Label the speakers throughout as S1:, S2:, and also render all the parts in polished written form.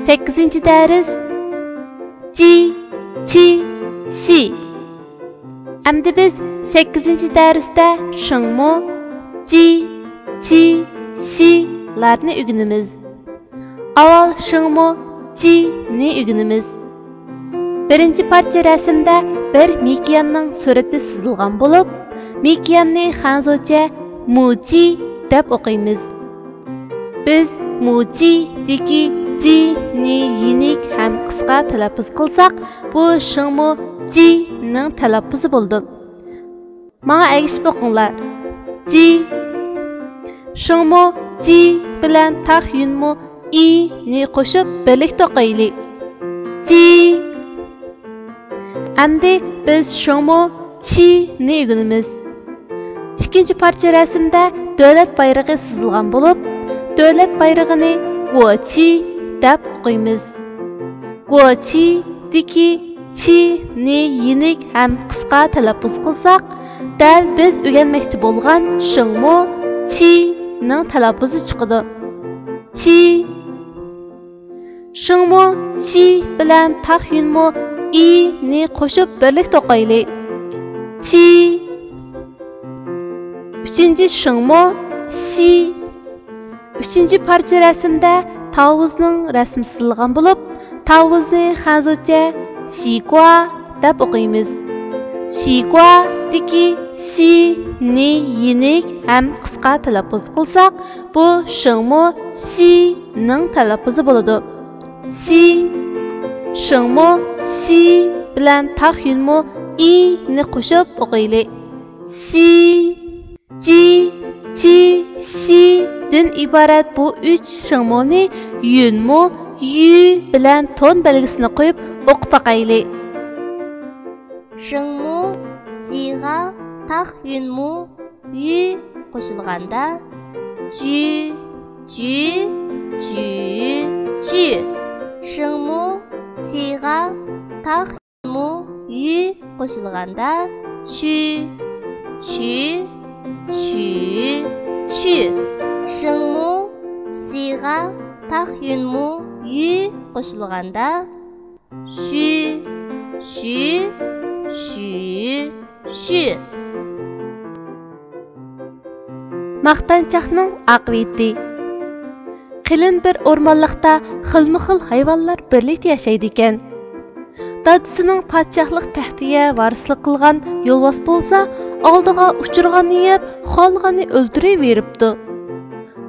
S1: 8-ci dərs Ci, Çi, Si. Əmdi biz 8-ci dərsdə şыңmu, Ci, Çi, Si larni ügünümüz. Aval şыңmu, Ci ni ügünümüz. Birinci parça rəsmdə bir Mikiyanның surəti sızılğan bo'lib, Mikiyanni xanzocha Muci deb o'qiymiz. Biz Muci deki Ci ni yenik ham qisqa talaffuz qilsak, bu shingmu Ci ning talaffuzi bo'ldi. Menga agishib o'qinglar. Ci shingmu Ci bilan taq yunmu I ni qo'shib birlikda o'qiylik. Ci. Endi biz shingmu Chi ni o'rganamiz. İkinci parça rəsmdə dövlət bayrağı sızılğan bo'lib, dövlət bayrağını Guoqi deb o'qiymiz. Guoqi deki Chi ni yenik ham qisqa talaffuz qilsak, dal biz o'rganmoqchi bo'lgan shingmu Chi ning talaffuzi chiqadi. Chi. Shingmu Chi bilan taq yunmu I ni qo'shib birlikda o'qiylik. Chi. Üçüncü shingmu Si. Üçüncü parça rəsmdə tavuzning rəsmi sızılğan bo'lib, tavuzni xanzocha Xigua deb o'qiymiz. Xigua deki Si ni yenik ham qisqa talaffuz qilsak, bu shingmu Si ning talaffuzi bo'ladi. Si. Shingmu Si bilan taq yunmu I ni qo'shib o'qiylik. Si. Ci, Chi, Si din iborat bu 3 shingmuni yunmu Yu bilan ton belgisini qo'yib o'qib baqaylik.
S2: Shingmu Jiga taq yunmu Yu qo'shilganda Ju, Ju, Ju, Ju. Shingmu Jiga taq yunmu Yu qo'shilganda Chu, Chu, Chu, Chu. Shingmu Siga taq yunmu Yu qo'shilganda Shu, Shu, Shu, Shu.
S1: Maqtanchoqning aqibati. Qilin bir o'rmonliqda xilma-xil hayvonlar birlikda yashaydi ekan. Dadisining podshohlik taxtiga varislik qilgan yo'lbos bo'lsa, oldiga uchirganni yeb, qolganni o'ldiraveribdi.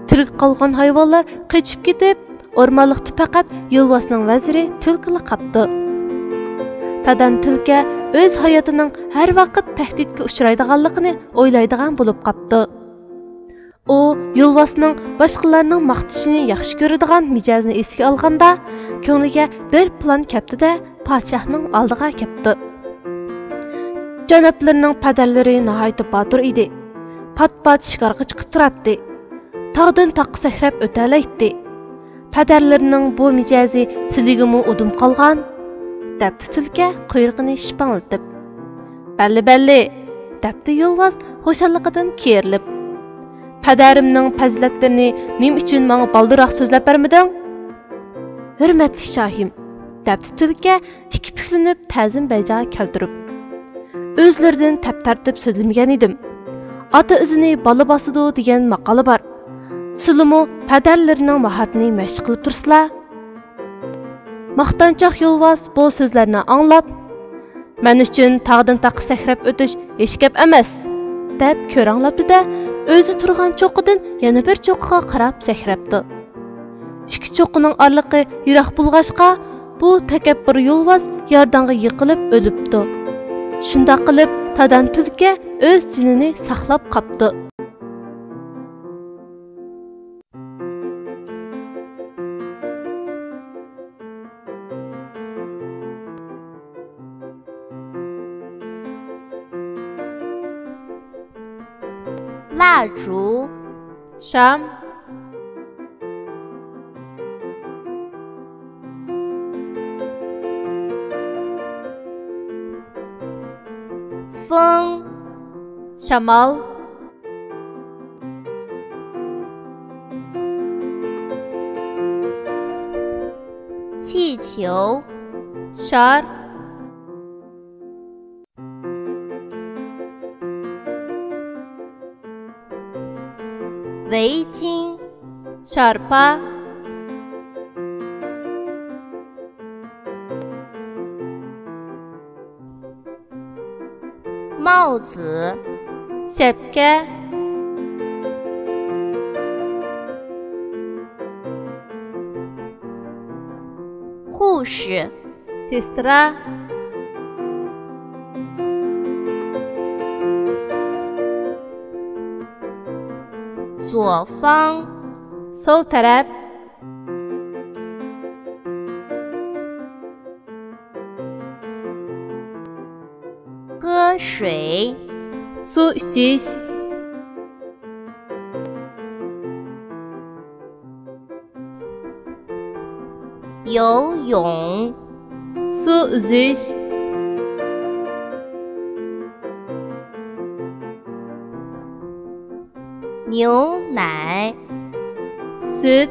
S1: Tirik qolgan hayvonlar qochib ketib, o'rmonliqda faqat yo'lbosning vaziri tulkini qapti. Tadan tulka o'z hayotining har vaqt tahdidga uchraydiganligini o'ylaydigan bo'lib qapti. U yo'lbosning boshqalarning maqtishini yaxshi ko'radigan mijozini esga olganda, ko'ngliga bir plan kaptida podshohning oldiga keldi. Janoblarining padarlari nihoyat botir edi. Pat-pat shikarga chiqib turardi. Tog'dan taqqa sakrab o'talaydi. Padarlarining bu mijozi siligimi udum qolgan, debdi tulka quyrug'ini shipanglatib. "Balli-balli", debdi yo'lbos xo'shalligidan kerilib. "Padarimning fazilatlarini nim uchun menga baldiroq so'zlab bermading?" "Hurmatli shohim", debdi tulka ikki puklanib ta'zim bajo keltirib. O'zlaridan tap-tartib so'zlamagan edim. Ota izini bola bosidi degan maqoli bor. Sizlarmi padarlarining mahoratini mashq qilib tursizlar? Maqtanchoq yo'lbos bu so'zlarni anglab, "Men uchun tog'dan taqqa sakrab o'tish hech gap emas", deb ko'ranglabdi-da, o'zi turgan cho'qidan yana bir cho'qqa qarab sakrabdi. Ikki cho'qining orliqi yiroq bo'lg'achqa, bu takabbur yo'lbos yordamga yiqilib o'libdi. Shunda qilib tadan tulka o'z jinini saqlab qapti.
S2: Laju
S1: Sham.
S2: Feng
S1: Shamol.
S2: 气球
S1: شار
S2: 围巾
S1: شارپا
S2: 帽子
S1: شپکه
S2: 护士
S1: سیسترا
S2: 左方
S1: sol طرف
S2: 喝水
S1: su ichish
S2: 游泳
S1: su uzish
S2: 牛奶
S1: süt